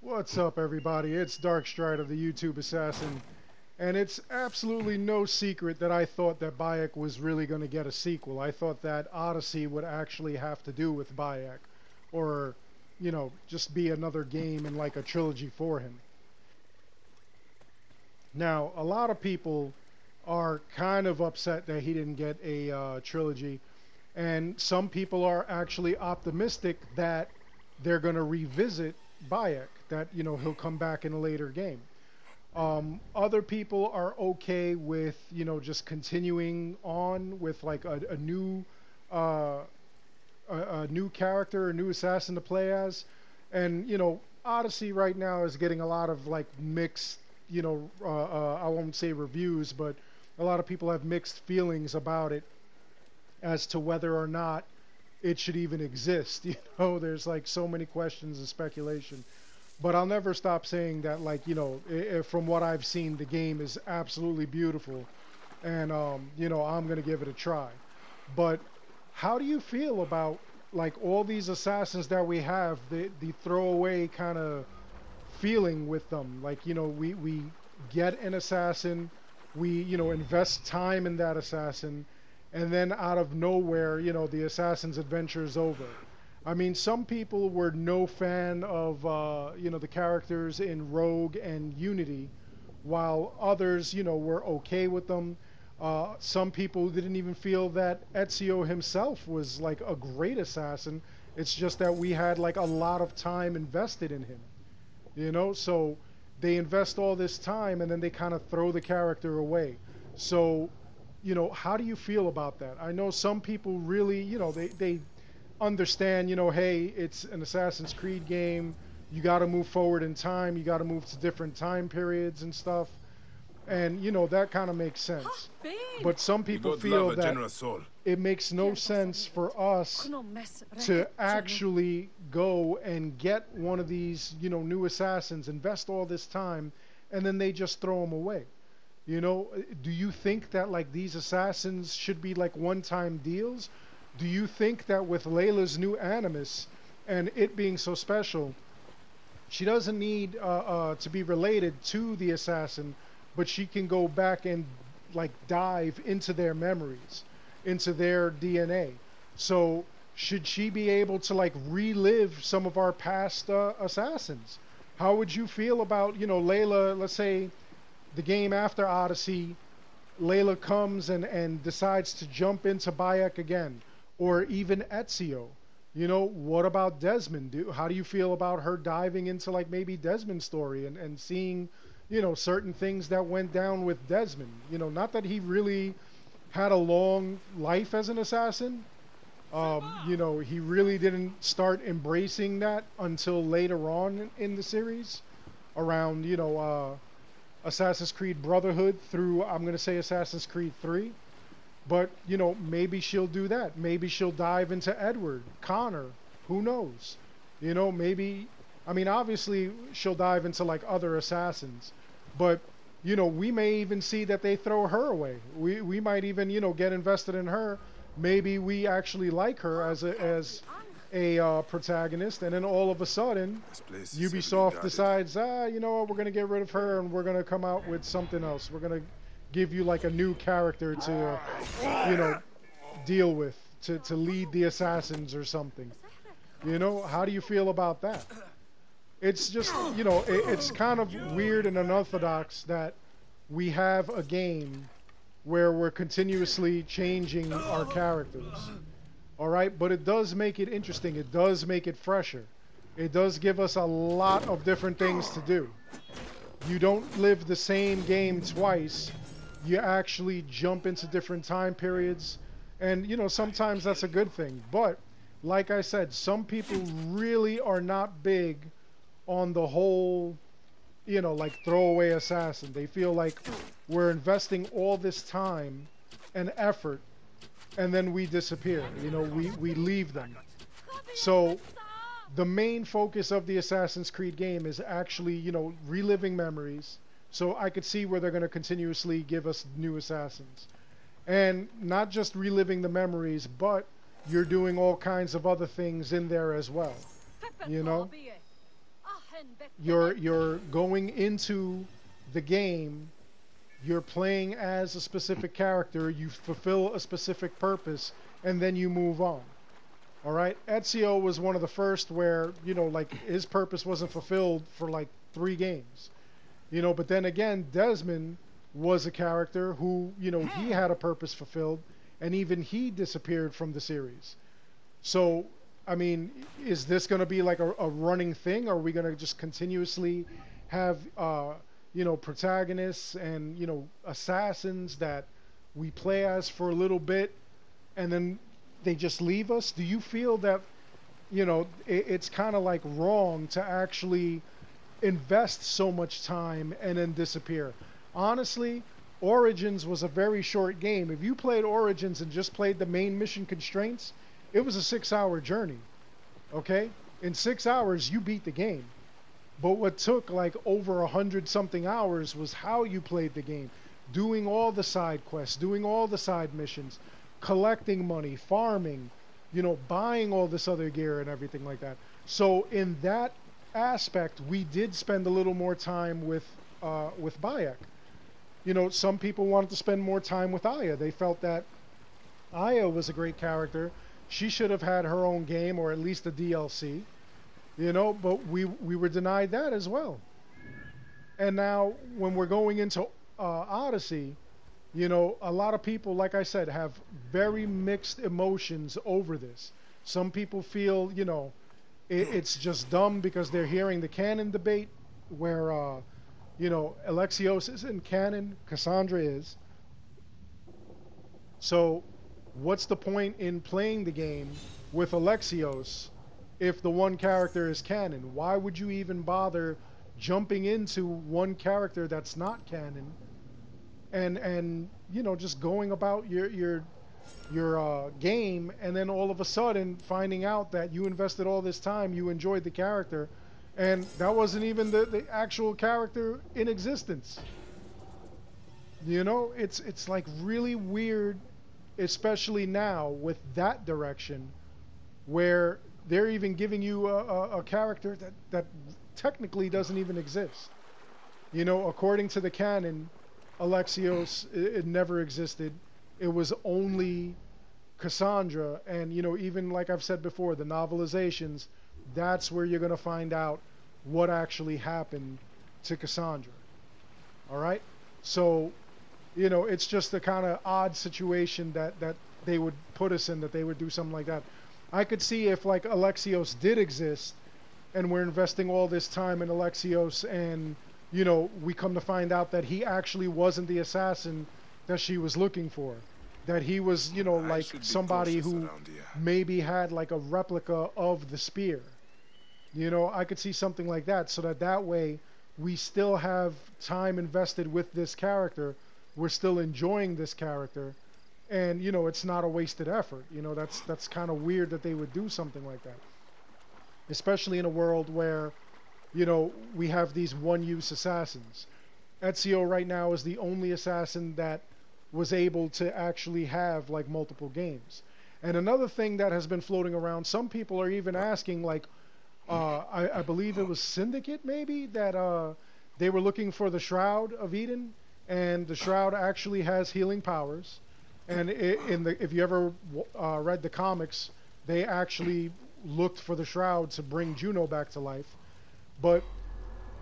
What's up, everybody? It's Dark Shroud of the YouTube Assassin, and it's absolutely no secret that I thought that Bayek was really going to get a sequel. I thought that Odyssey would actually have to do with Bayek, or, you know, just be another game in like a trilogy for him. Now, a lot of people are kind of upset that he didn't get a trilogy, and some people are actually optimistic that they're going to revisit Bayek, that, you know, he'll come back in a later game. Other people are okay with, you know, just continuing on with like a new a new character, a new assassin to play as. And, you know, Odyssey right now is getting a lot of like mixed, you know, I won't say reviews, but a lot of people have mixed feelings about it as to whether or not it should even exist. You know, there's like so many questions and speculation. But I'll never stop saying that, like, you know, from what I've seen, the game is absolutely beautiful. And, you know, I'm going to give it a try. But how do you feel about, like, all these assassins that we have, the throwaway kind of feeling with them? Like, you know, we get an assassin, we, you know, invest time in that assassin, and then out of nowhere, you know, the assassin's adventure is over. I mean, some people were no fan of, you know, the characters in Rogue and Unity, while others, you know, were okay with them. Some people didn't even feel that Ezio himself was like a great assassin. It's just that we had like a lot of time invested in him, you know? So they invest all this time and then they kind of throw the character away. So, you know, how do you feel about that? I know some people really, you know, they understand, you know, hey, it's an Assassin's Creed game. You got to move forward in time. You got to move to different time periods and stuff. And, you know, that kind of makes sense. But some people feel that it makes no sense for us to actually go and get one of these, you know, new assassins, invest all this time, and then they just throw them away. You know, do you think that, like, these assassins should be, like, one-time deals? Do you think that with Layla's new animus and it being so special, she doesn't need to be related to the assassin, but she can go back and, like, dive into their memories, into their DNA? So should she be able to, like, relive some of our past assassins? How would you feel about, you know, Layla, let's say, the game after Odyssey, Layla comes and decides to jump into Bayek again, or even Ezio? You know, what about Desmond? How do you feel about her diving into, like, maybe Desmond's story and seeing, you know, certain things that went down with Desmond? You know, not that he really had a long life as an assassin. You know, he really didn't start embracing that until later on in the series, around, you know, Assassin's Creed Brotherhood through, I'm going to say, Assassin's Creed 3. But, you know, maybe she'll do that. Maybe she'll dive into Edward, Connor, who knows? You know, maybe, I mean, obviously she'll dive into, like, other assassins. But, you know, we may even see that they throw her away. We might even, you know, get invested in her. Maybe we actually like her as a protagonist, and then all of a sudden Ubisoft decides, you know what, we're going to get rid of her and we're going to come out with something else. We're going to give you like a new character to, you know, deal with, to lead the assassins or something. You know, how do you feel about that? It's just, you know, it's kind of weird and unorthodox that we have a game where we're continuously changing our characters. All right, but it does make it interesting. It does make it fresher. It does give us a lot of different things to do. You don't live the same game twice. You actually jump into different time periods. And, you know, sometimes that's a good thing. But, like I said, some people really are not big on the whole, you know, like, throwaway assassin. They feel like we're investing all this time and effort, and then we disappear. You know, we leave them. So the main focus of the Assassin's Creed game is actually, you know, reliving memories. So I could see where they're going to continuously give us new assassins. And not just reliving the memories, but you're doing all kinds of other things in there as well. You know? You're going into the game, you're playing as a specific character, you fulfill a specific purpose, and then you move on. All right, Ezio was one of the first where, you know, like his purpose wasn't fulfilled for like 3 games. You know, but then again, Desmond was a character who, you know, he had a purpose fulfilled, and even he disappeared from the series. So, I mean, is this going to be like a running thing? Or are we going to just continuously have, you know, protagonists and, you know, assassins that we play as for a little bit and then they just leave us? Do you feel that, you know, it's kind of like wrong to actually invest so much time and then disappear? Honestly, Origins was a very short game. If you played Origins and just played the main mission constraints, it was a 6-hour journey. Okay? In 6 hours, you beat the game. But what took like over 100 something hours was how you played the game. Doing all the side quests, doing all the side missions, collecting money, farming, you know, buying all this other gear and everything like that. So in that aspect, we did spend a little more time with Bayek. You know, some people wanted to spend more time with Aya. They felt that Aya was a great character. She should have had her own game or at least a DLC. You know, but we were denied that as well. And now when we're going into Odyssey, you know, a lot of people, like I said, have very mixed emotions over this. Some people feel, you know, it's just dumb because they're hearing the canon debate where, you know, Alexios isn't canon, Cassandra is. So what's the point in playing the game with Alexios if the one character is canon? Why would you even bother jumping into one character that's not canon and you know, just going about your game, and then all of a sudden finding out that you invested all this time, you enjoyed the character, and that wasn't even the actual character in existence. You know, it's like really weird, especially now with that direction where they're even giving you a character that technically doesn't even exist. You know, according to the canon, Alexios, it never existed. It was only Cassandra, and, you know, even like I've said before, the novelizations, that's where you're going to find out what actually happened to Cassandra. All right? So, you know, it's just a kind of odd situation that they would put us in, that they would do something like that. I could see if, like, Alexios did exist, and we're investing all this time in Alexios, and, you know, we come to find out that he actually wasn't the assassin that she was looking for. That he was, you know, like somebody who maybe had like a replica of the spear. You know, I could see something like that, so that way we still have time invested with this character. We're still enjoying this character, and, you know, it's not a wasted effort. You know, that's kind of weird that they would do something like that, especially in a world where, you know, we have these one-use assassins. Ezio right now is the only assassin that was able to actually have like multiple games. And another thing that has been floating around, some people are even asking, like, I believe it was Syndicate maybe, that they were looking for the Shroud of Eden, and the Shroud actually has healing powers. And if you ever read the comics, they actually looked for the Shroud to bring Juno back to life. But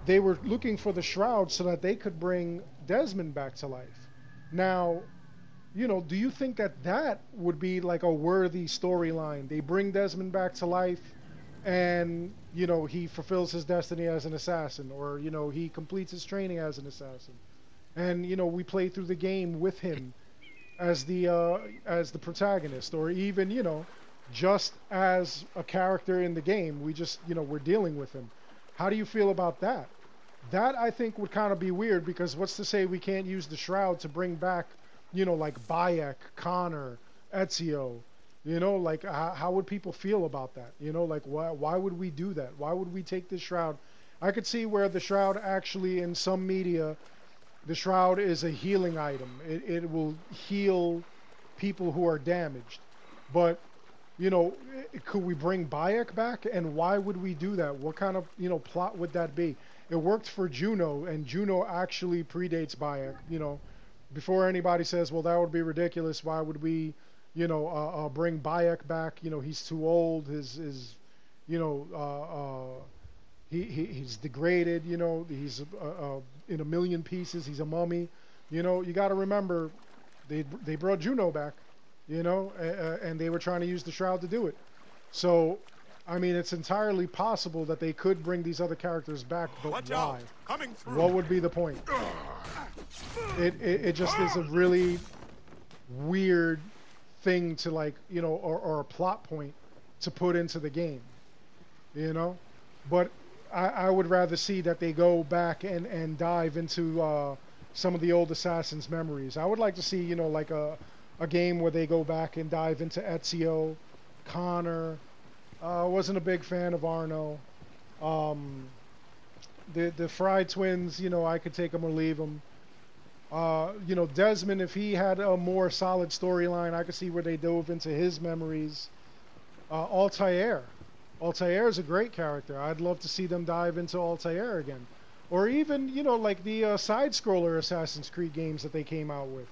they were looking for the Shroud so that they could bring Desmond back to life. Now, you know, do you think that would be like a worthy storyline? They bring Desmond back to life, and, you know, he fulfills his destiny as an assassin, or, you know, he completes his training as an assassin, and, you know, we play through the game with him as the protagonist, or even, you know, just as a character in the game. We just, you know, we're dealing with him. How do you feel about that? That, I think, would kind of be weird, because what's to say we can't use the Shroud to bring back, you know, like Bayek, Connor, Ezio? You know, like, how would people feel about that? You know, like, why would we do that? Why would we take this Shroud? I could see where the Shroud actually, in some media, the Shroud is a healing item. It will heal people who are damaged. But, you know, could we bring Bayek back, and why would we do that? What kind of, you know, plot would that be? It worked for Juno, and Juno actually predates Bayek. You know, before anybody says, well, that would be ridiculous. Why would we, you know, bring Bayek back? You know, he's too old. His you know, he's degraded. You know, he's in a million pieces. He's a mummy. You know, you got to remember, they brought Juno back. You know, and they were trying to use the Shroud to do it. So, I mean, it's entirely possible that they could bring these other characters back, but Watch why? out. Coming through. What would be the point? It just is a really weird thing to, like, you know, or a plot point to put into the game, you know. But I would rather see that they go back and dive into some of the old Assassin's memories. I would like to see, you know, like a game where they go back and dive into Ezio, Connor. Wasn't a big fan of Arno. The Fry twins, you know, I could take them or leave them. You know, Desmond, if he had a more solid storyline, I could see where they dove into his memories. Altair. Altair is a great character. I'd love to see them dive into Altair again. Or even, you know, like the side-scroller Assassin's Creed games that they came out with.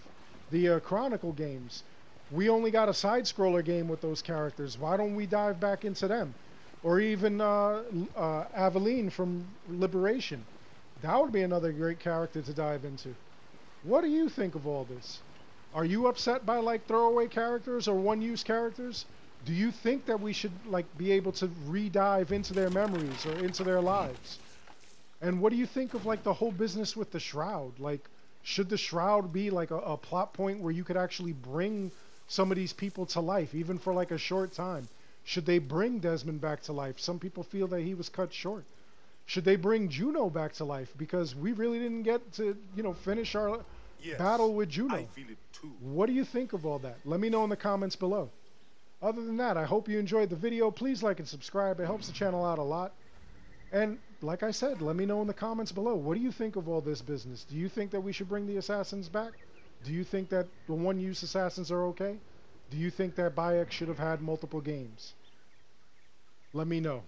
The Chronicle games. We only got a side-scroller game with those characters. Why don't we dive back into them? Or even Aveline from Liberation. That would be another great character to dive into. What do you think of all this? Are you upset by, like, throwaway characters or one-use characters? Do you think that we should, like, be able to re-dive into their memories or into their lives? And what do you think of, like, the whole business with the Shroud? Like, should the Shroud be like a plot point where you could actually bring some of these people to life, even for like a short time? Should they bring Desmond back to life? Some people feel that he was cut short. Should they bring Juno back to life? Because we really didn't get to, you know, finish our battle with Juno. I feel it too. What do you think of all that? Let me know in the comments below. Other than that, I hope you enjoyed the video. Please like and subscribe. It helps the channel out a lot. And like I said, let me know in the comments below. What do you think of all this business? Do you think that we should bring the Assassins back? Do you think that the one-use Assassins are okay? Do you think that Bayek should have had multiple games? Let me know.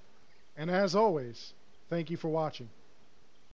And as always, thank you for watching.